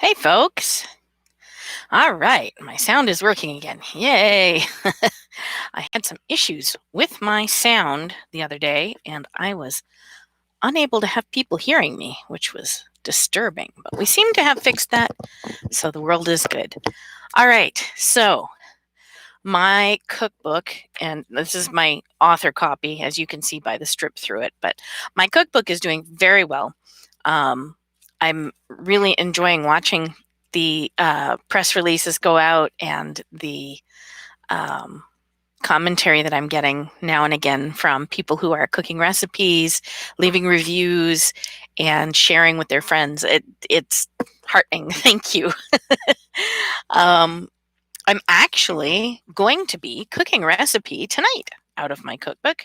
Hey, folks. All right, my sound is working again. Yay. I had some issues with my sound the other day, and I was unable to have people hearing me, which was disturbing. But we seem to have fixed that, so the world is good. All right, so my cookbook, and this is my author copy, as you can see by the strip through it, but my cookbook is doing very well. I'm really enjoying watching the press releases go out and the commentary that I'm getting now and again from people who are cooking recipes, leaving reviews, and sharing with their friends. It's heartening. Thank you. I'm actually going to be cooking a recipe tonight out of my cookbook.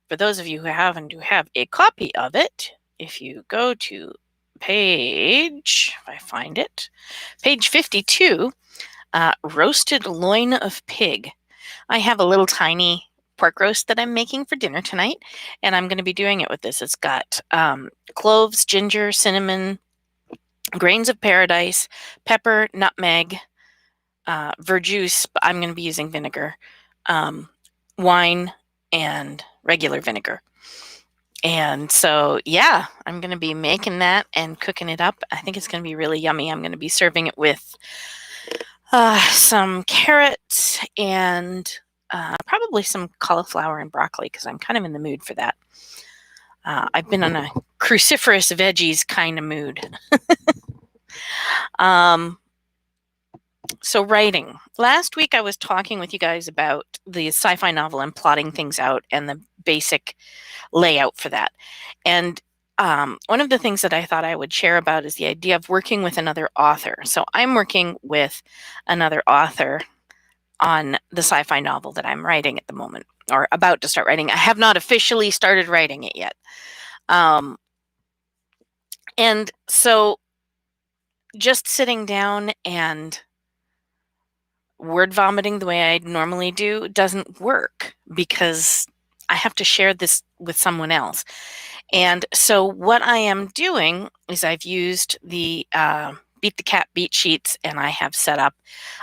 For those of you who happen to have a copy of it, if you go to page, if I find it, page 52, roasted loin of pig. I have a little tiny pork roast that I'm making for dinner tonight, and I'm going to be doing it with this. It's got cloves, ginger, cinnamon, grains of paradise, pepper, nutmeg, verjuice, but I'm going to be using vinegar, wine, and regular vinegar. And so, yeah, I'm going to be making that and cooking it up. I think it's going to be really yummy. I'm going to be serving it with some carrots and probably some cauliflower and broccoli because I'm kind of in the mood for that. I've been on a cruciferous veggies kind of mood. So writing. Last week I was talking with you guys about the sci-fi novel and plotting things out and the basic layout for that. And one of the things that I thought I would share about is the idea of working with another author. So I'm working with another author on the sci-fi novel that I'm writing at the moment, or about to start writing. I have not officially started writing it yet. And so just sitting down and word vomiting the way I normally do doesn't work because I have to share this with someone else. And so what I am doing is I've used the Beat the Cat beat sheets, and I have set up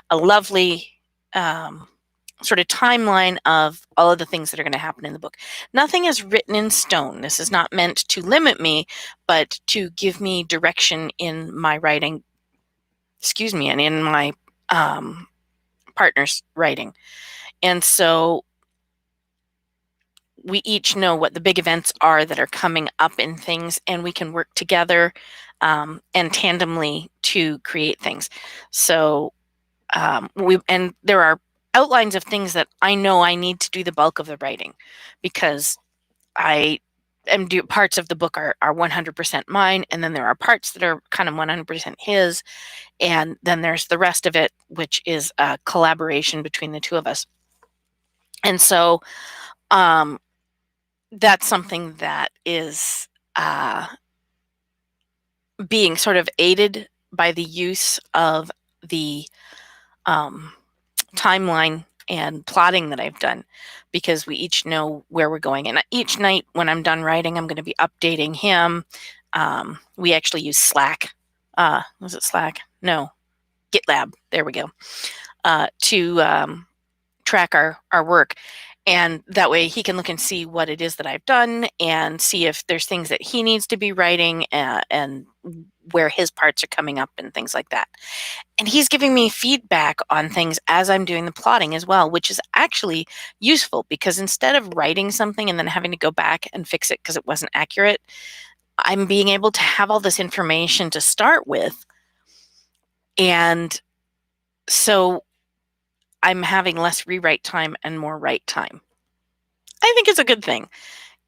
a lovely sort of timeline of all of the things that are going to happen in the book. Nothing is written in stone. This is not meant to limit me, but to give me direction in my writing, and in my partner's writing. And so we each know what the big events are that are coming up in things, and we can work together and tandemly to create things. So and there are outlines of things that I know I need to do the bulk of the writing because parts of the book are 100% mine, and then there are parts that are kind of 100% his, and then there's the rest of it, which is a collaboration between the two of us. And so that's something that is being sort of aided by the use of the timeline and plotting that I've done, because we each know where we're going. And each night when I'm done writing, I'm going to be updating him. We actually use Slack. Was it Slack? No, GitLab. There we go. To track our work. And that way he can look and see what it is that I've done and see if there's things that he needs to be writing and where his parts are coming up and things like that. And he's giving me feedback on things as I'm doing the plotting as well, which is actually useful because instead of writing something and then having to go back and fix it because it wasn't accurate, I'm being able to have all this information to start with. And so I'm having less rewrite time and more write time. I think it's a good thing.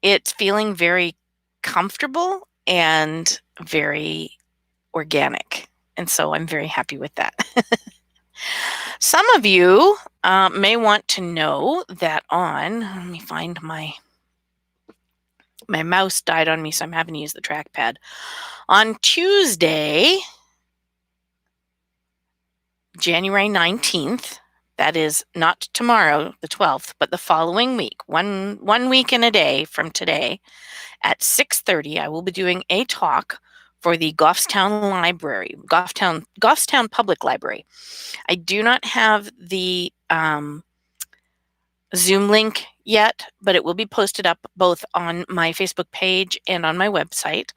It's feeling very comfortable and very organic. And so I'm very happy with that. Some of you may want to know that let me find my mouse died on me, so I'm having to use the trackpad. On Tuesday, January 19th, that is not tomorrow, the 12th, but the following week, one week and a day from today, at 6:30, I will be doing a talk for the Goffstown Library, Goffstown Public Library. I do not have the Zoom link yet, but it will be posted up both on my Facebook page and on my website.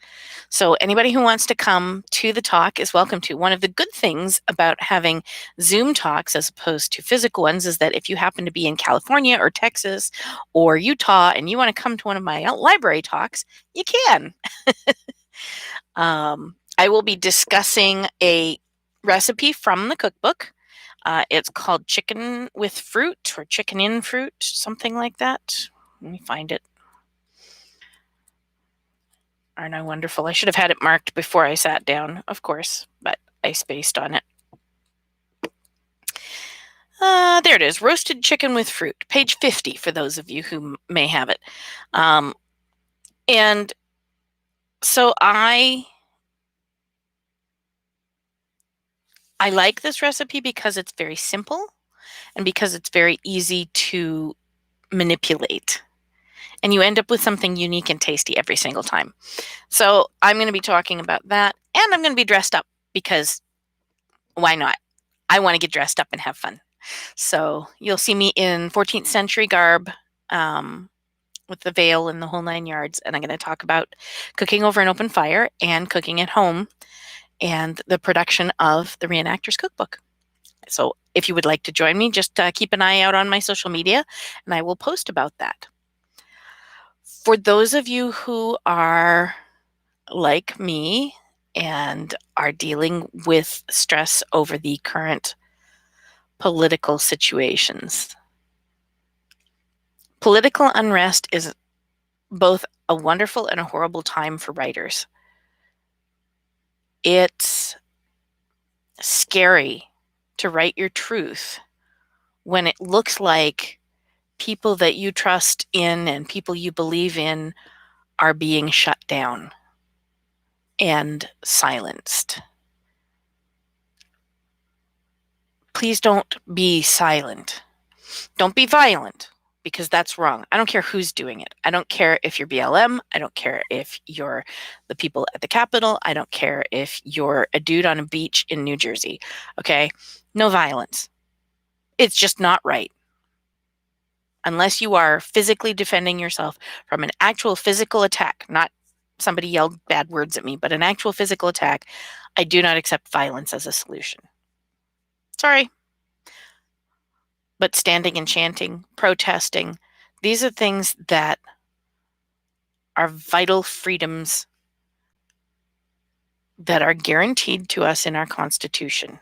So anybody who wants to come to the talk is welcome to. One of the good things about having Zoom talks as opposed to physical ones is that if you happen to be in California or Texas or Utah and you want to come to one of my library talks, you can. I will be discussing a recipe from the cookbook. It's called chicken with fruit or chicken in fruit, something like that. Let me find it. Aren't I wonderful? I should have had it marked before I sat down, of course, but I spaced on it. There it is, roasted chicken with fruit, page 50 for those of you who may have it. And so I like this recipe because it's very simple and because it's very easy to manipulate. And you end up with something unique and tasty every single time. So I'm going to be talking about that, and I'm going to be dressed up because why not? I want to get dressed up and have fun. So you'll see me in 14th century garb with the veil and the whole 9 yards, and I'm going to talk about cooking over an open fire and cooking at home and the production of the Reenactors Cookbook. So if you would like to join me, just keep an eye out on my social media, and I will post about that. For those of you who are like me and are dealing with stress over the current political situations, political unrest is both a wonderful and a horrible time for writers. It's scary to write your truth when it looks like people that you trust in and people you believe in are being shut down and silenced. Please don't be silent. Don't be violent, because that's wrong. I don't care who's doing it. I don't care if you're BLM. I don't care if you're the people at the Capitol. I don't care if you're a dude on a beach in New Jersey. Okay? No violence. It's just not right. Unless you are physically defending yourself from an actual physical attack, not somebody yelled bad words at me, but an actual physical attack, I do not accept violence as a solution. Sorry. But standing and chanting, protesting, these are things that are vital freedoms that are guaranteed to us in our Constitution.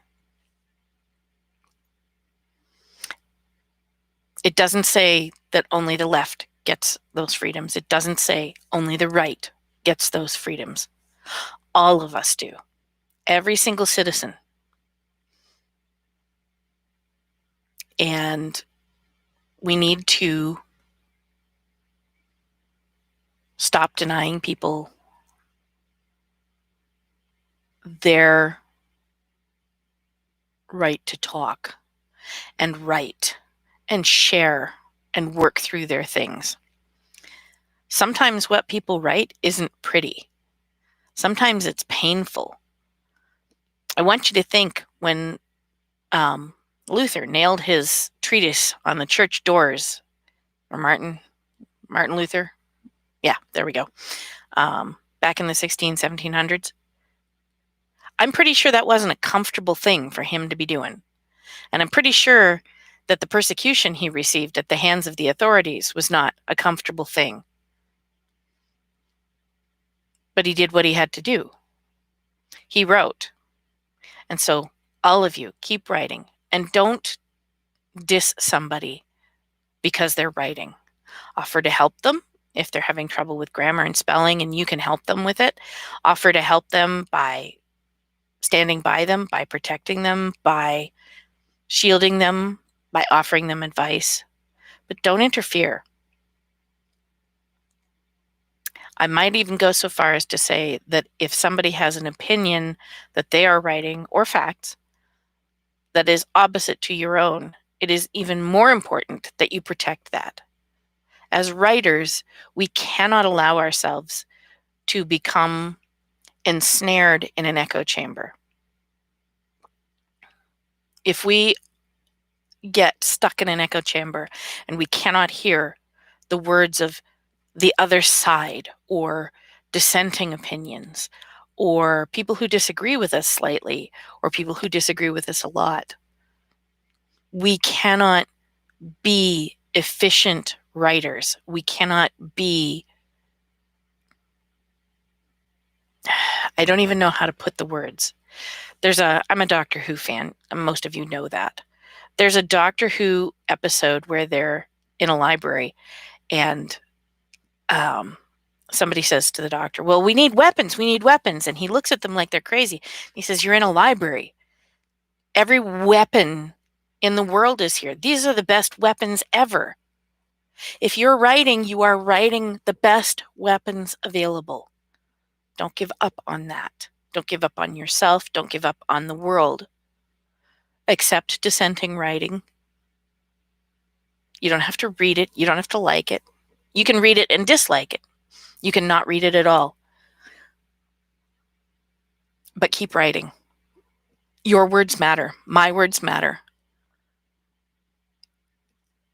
It doesn't say that only the left gets those freedoms. It doesn't say only the right gets those freedoms. All of us do. Every single citizen. And we need to stop denying people their right to talk and write and share and work through their things. Sometimes what people write isn't pretty. Sometimes it's painful. I want you to think when Luther nailed his treatise on the church doors, or Martin Luther. Yeah, there we go. Back in the 1700s. I'm pretty sure that wasn't a comfortable thing for him to be doing. And I'm pretty sure that the persecution he received at the hands of the authorities was not a comfortable thing. But he did what he had to do. He wrote. And so all of you, keep writing. And don't diss somebody because they're writing. Offer to help them if they're having trouble with grammar and spelling and you can help them with it. Offer to help them by standing by them, by protecting them, by shielding them, by offering them advice. But don't interfere. I might even go so far as to say that if somebody has an opinion that they are writing or facts that is opposite to your own, it is even more important that you protect that. As writers, we cannot allow ourselves to become ensnared in an echo chamber. If we get stuck in an echo chamber and we cannot hear the words of the other side or dissenting opinions or people who disagree with us slightly or people who disagree with us a lot, we cannot be efficient writers. We cannot be, I don't even know how to put the words. I'm a Doctor Who fan, and most of you know that. There's a Doctor Who episode where they're in a library and somebody says to the doctor, well, we need weapons. And he looks at them like they're crazy. He says, you're in a library. Every weapon in the world is here. These are the best weapons ever. If you're writing, you are writing the best weapons available. Don't give up on that. Don't give up on yourself. Don't give up on the world. Accept dissenting writing. You don't have to read it. You don't have to like it. You can read it and dislike it. You can not read it at all. But keep writing. Your words matter. My words matter.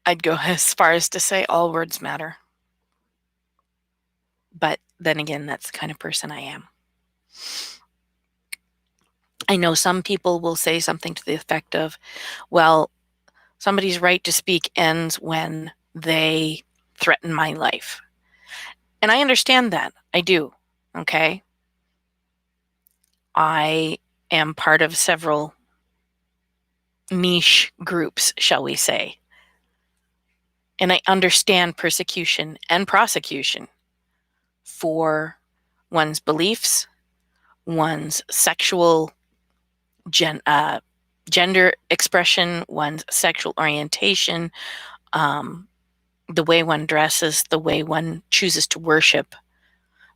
I'd go as far as to say all words matter. But then again, that's the kind of person I am. I know some people will say something to the effect of, well, somebody's right to speak ends when they threaten my life. And I understand that. I do. Okay. I am part of several niche groups, shall we say. And I understand persecution and prosecution for one's beliefs, one's sexual gender expression, one's sexual orientation, the way one dresses, the way one chooses to worship,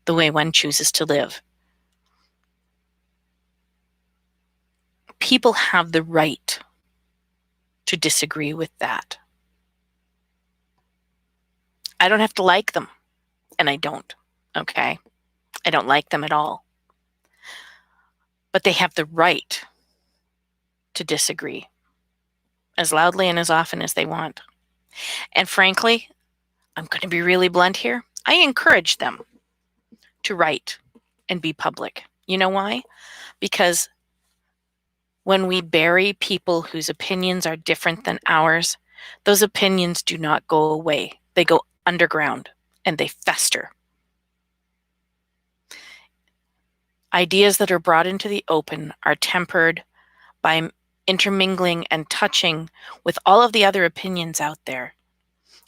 the way one chooses to live. People have the right to disagree with that. I don't have to like them, and I don't, okay? I don't like them at all. But they have the right to disagree as loudly and as often as they want. And frankly, I'm going to be really blunt here. I encourage them to write and be public. You know why? Because when we bury people whose opinions are different than ours, those opinions do not go away. They go underground and they fester. Ideas that are brought into the open are tempered by intermingling and touching with all of the other opinions out there.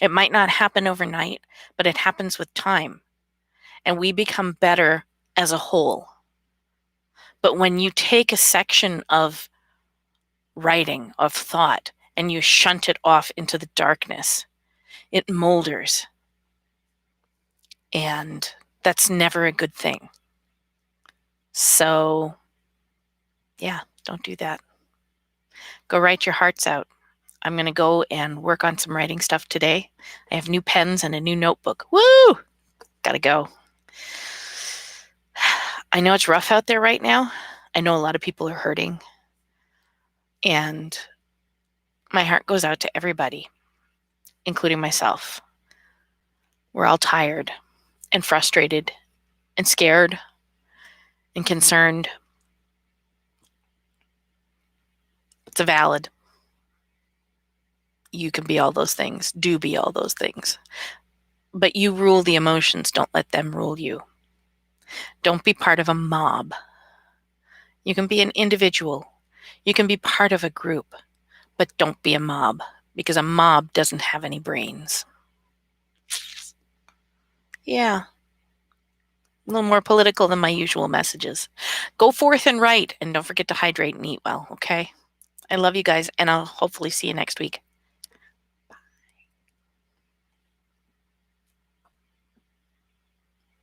It might not happen overnight, but it happens with time. And we become better as a whole. But when you take a section of writing, of thought, and you shunt it off into the darkness, it molders. And that's never a good thing. So, yeah, don't do that. Go write your hearts out. I'm going to go and work on some writing stuff today. I have new pens and a new notebook. Woo! Gotta go. I know it's rough out there right now. I know a lot of people are hurting. And my heart goes out to everybody, including myself. We're all tired and frustrated and scared and concerned. It's valid. You can be all those things. Do be all those things. But you rule the emotions. Don't let them rule you. Don't be part of a mob. You can be an individual. You can be part of a group. But don't be a mob, because a mob doesn't have any brains. Yeah. A little more political than my usual messages. Go forth and write, and don't forget to hydrate and eat well, okay? I love you guys, and I'll hopefully see you next week.